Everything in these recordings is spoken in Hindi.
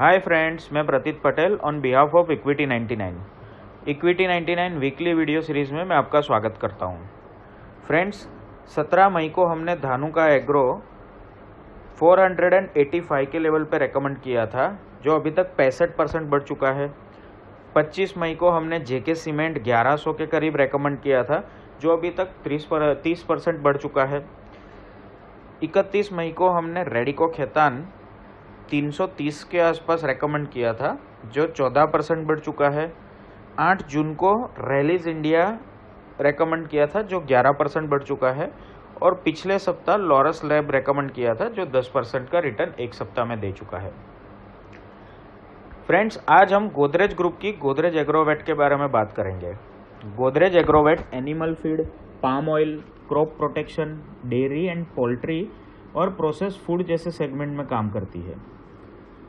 हाय फ्रेंड्स, मैं प्रतीत Patel on behalf of equity 99। Equity 99 weekly video series में मैं आपका स्वागत करता हूं। फ्रेंड्स, 17 मई को हमने धानुका एग्रो 485 के लेवल पे रेकमेंड किया था, जो अभी तक 65% बढ़ चुका है। 25 मई को हमने जेके सीमेंट 1100 के करीब रेकमेंड किया था, जो अभी तक 30% बढ़ चुका है। 31 मई को हमने रेडिको खेतान 330 के आसपास रेकमेंड किया था, जो 14% बढ़ चुका है। 8 जून को रैलीज इंडिया रेकमेंड किया था, जो 11% बढ़ चुका है। और पिछले सप्ताह लॉरस लैब रेकमेंड किया था, जो 10% का रिटर्न एक सप्ताह में दे चुका है। फ्रेंड्स, आज हम गोदरेज ग्रुप की गोदरेज एग्रोवेट के बारे में बात करेंगे। Godrej Agrovet animal feed, palm oil, crop protection, dairy and poultry और प्रोसेस फूड जैसे सेगमेंट में काम करती है।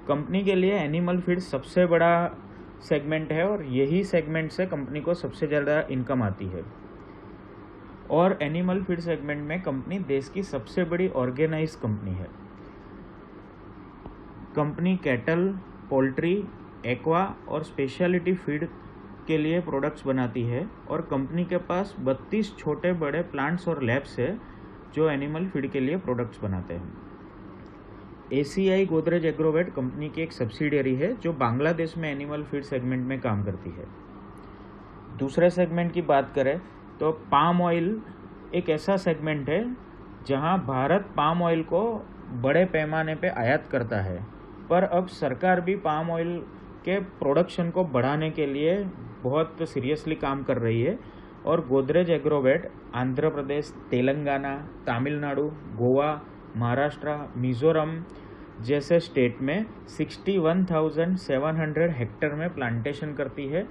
कंपनी के लिए एनिमल फीड सबसे बड़ा सेगमेंट है और यही सेगमेंट से कंपनी को सबसे ज़्यादा इनकम आती है। और एनिमल फीड सेगमेंट में कंपनी देश की सबसे बड़ी ऑर्गेनाइज कंपनी है। कंपनी कैटल, पोल्ट्री, एक्वा और स्पेशलिटी फीड के लिए प्रोडक्ट्स बनाती है और कंपनी के पास 32 छोटे बड़े प्लांट्स और लैब्स है जो एनिमल फीड के लिए प्रोडक्ट्स बनाते हैं। एसीआई गोदरेज एग्रोवेट कंपनी की एक सब्सिडियरी है जो बांग्लादेश में एनिमल फीड सेगमेंट में काम करती है। दूसरे सेगमेंट की बात करें तो पाम ऑयल एक ऐसा सेगमेंट है जहां भारत पाम ऑयल को बड़े पैमाने पे आयात करता है, पर अब सरकार भी पाम ऑयल के प्रोडक्शन को बढ़ाने के लिए बहुत सीरियसली काम कर रही है। और गोदरेज एग्रोवेट आंध्र प्रदेश, तेलंगाना, तमिलनाडु, गोवा, महाराष्ट्र, मिजोरम जैसे स्टेट में 61,700 हेक्टेयर में प्लांटेशन करती है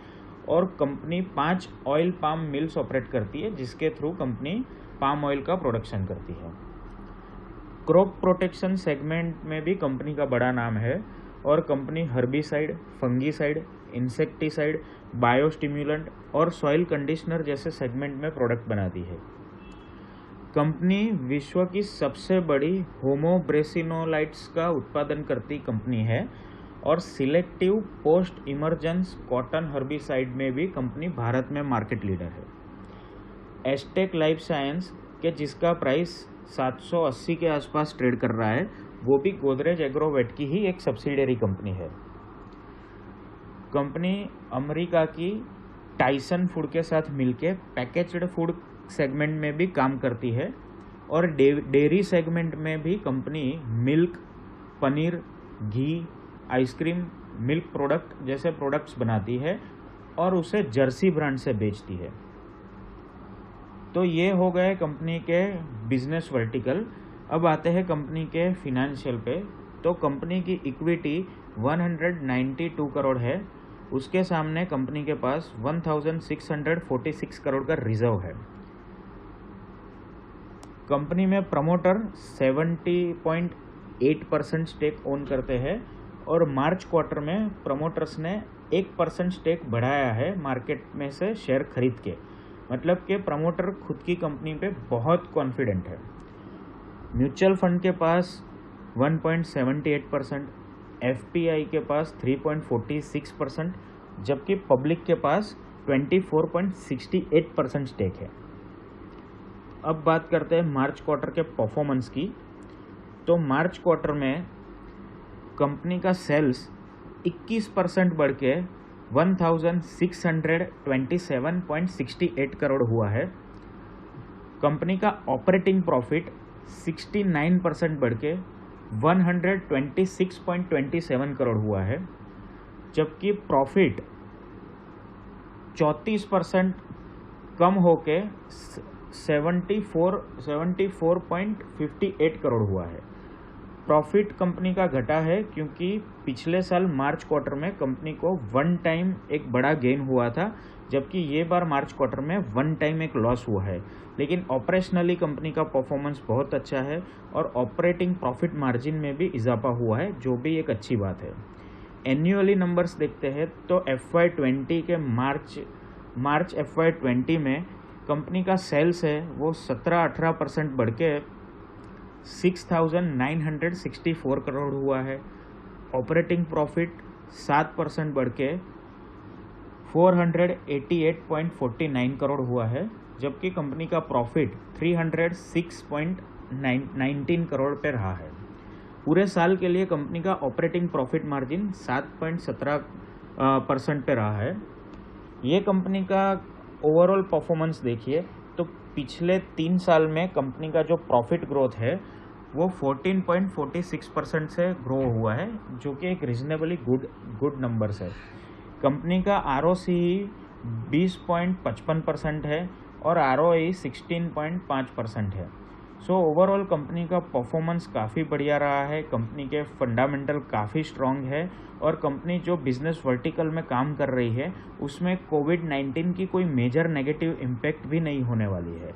और company 5 oil palm mills operate करती है, जिसके थ्रू कंपनी पाम ऑयल का प्रोडक्शन करती है। क्रॉप प्रोटेक्शन सेगमेंट में भी कंपनी का बड़ा नाम है और कंपनी हर्बिसाइड, फंगीसाइड, इंसेक्टिसाइड, बायोस्टिम्युलेंट और सॉइल कंडीशनर जैसे सेगमेंट में प्रोडक्ट बनाती है। कंपनी विश्व की सबसे बड़ी होमोब्रेसिनोलाइट्स का उत्पादन करती कंपनी है और selective post emergence cotton herbicide में भी कंपनी भारत में मार्केट लीडर है। एस्टेक लाइफ साइंस के जिसका प्राइस 780 के आसपास ट्रेड कर रहा है, वो भी गोदरेज एग्रोवेट की ही एक सब्सिडियरी कंपनी है। कंपनी अमेरिका की टाइसन फूड के साथ मिलकर पैकेज्ड फूड सेगमेंट में भी काम करती है और डेयरी सेगमेंट में भी कंपनी मिल्क, पनीर, घी, आइसक्रीम, मिल्क प्रोडक्ट जैसे प्रोडक्ट्स बनाती है और उसे जर्सी ब्रांड से बेचती है। तो ये हो गए कंपनी के बिजनेस वर्टिकल। अब आते हैं कंपनी के फिनेंशियल पे। तो कंपनी की इक्विटी 192 करोड़ है। उसके सामने कंपनी के पास 1646 करोड़ का रिजर्व है। कंपनी में प्रमोटर 70.8% स्टेक ओन करते हैं और मार्च क्वार्टर में प्रमोटर्स ने 1% स्टेक बढ़ाया है मार्केट में से शेयर खरीद के। मतलब कि प्रमोटर खुद की कंपनी पे बहुत कॉन्फिडेंट है। म्यूचुअल फंड के पास 1.78%, एफपीआई के पास 3.46%, जबकि पब्लिक के पास 24.68% स्टेक है। अब बात करते हैं मार्च क्वार्टर के परफॉर्मेंस की। तो मार्च क्वार्टर में कंपनी का सेल्स 21% बढ़ के 1627.68 करोड़ हुआ है। कंपनी का ऑपरेटिंग प्रॉफिट 69% बढ़ के 126.27 करोड़ हुआ है, जबकि प्रॉफिट 34% कम होके 74.58 करोड़ हुआ है। प्रॉफिट कंपनी का घटा है क्योंकि पिछले साल मार्च क्वार्टर में कंपनी को वन टाइम एक बड़ा गेन हुआ था, जबकि ये बार मार्च क्वार्टर में वन टाइम एक लॉस हुआ है। लेकिन ऑपरेशनली कंपनी का परफॉर्मेंस बहुत अच्छा है और ऑपरेटिंग प्रॉफिट मार्जिन में भी इजाफा हुआ है, जो भी एक अच्छी बात है। एन्युअली नंबर्स देखते हैं तो FY20 के मार्च FY20 में कंपनी का सेल्स है वो 17-18% बढ़ के 6,964 करोड़ हुआ है। ऑपरेटिंग प्रॉफिट 7% बढ़ के 488.49 करोड़ हुआ है, जबकि कंपनी का प्रॉफिट 306.19 करोड़ पे रहा है। पूरे साल के लिए कंपनी का ऑपरेटिंग प्रॉफिट मार्जिन 7.17% पे रहा है। ये कंपनी का ओवरऑल परफॉर्मेंस देखिए तो पिछले 3 साल में कंपनी का जो प्रॉफिट ग्रोथ है वो 14.46% से ग्रो हुआ है, जो कि एक रीजनेबली गुड नंबर्स है। कंपनी का ROCE 20.55% है और ROE 16.5% है। सो ओवरऑल कंपनी का परफॉर्मेंस काफ़ी बढ़िया रहा है। कंपनी के फंडामेंटल काफ़ी स्ट्रॉन्ग है और कंपनी जो बिजनेस वर्टिकल में काम कर रही है उसमें कोविड-19 की कोई मेजर नेगेटिव इम्पैक्ट भी नहीं होने वाली है।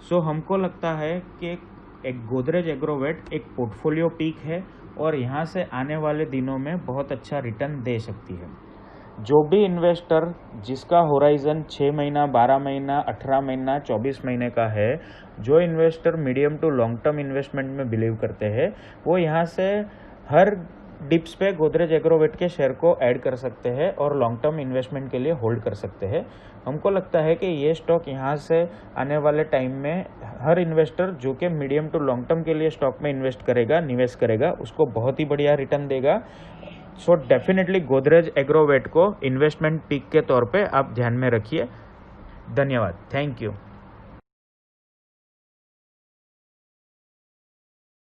सो हमको लगता है कि एक गोदरेज एग्रोवेट एक पोर्टफोलियो पिक है और यहाँ से आने वाले दिनों में बहुत अच्छा रिटर्न दे सकती है। जो भी इन्वेस्टर जिसका होराइजन 6 महीना, 12 महीना, 18 महीना, 24 महीने का है, जो investor medium to long term investment में बिलीव करते हैं, वो यहाँ से हर डिप्स पे गोदरेज एग्रोवेट के शेयर को ऐड कर सकते हैं और लॉन्ग टर्म इन्वेस्टमेंट के लिए होल्ड कर सकते हैं। हमको लगता है कि ये स्टॉक यहाँ से आने वाले टाइम में हर इन्वेस्टर जो कि मीडियम टू लॉन्ग टर्म के लिए स्टॉक में निवेश करेगा उसको बहुत ही बढ़िया रिटर्न देगा। सो डेफिनेटली गोदरेज एग्रोवेट को इन्वेस्टमेंट पिक के तौर पे आप ध्यान में रखिए। धन्यवाद। Thank you.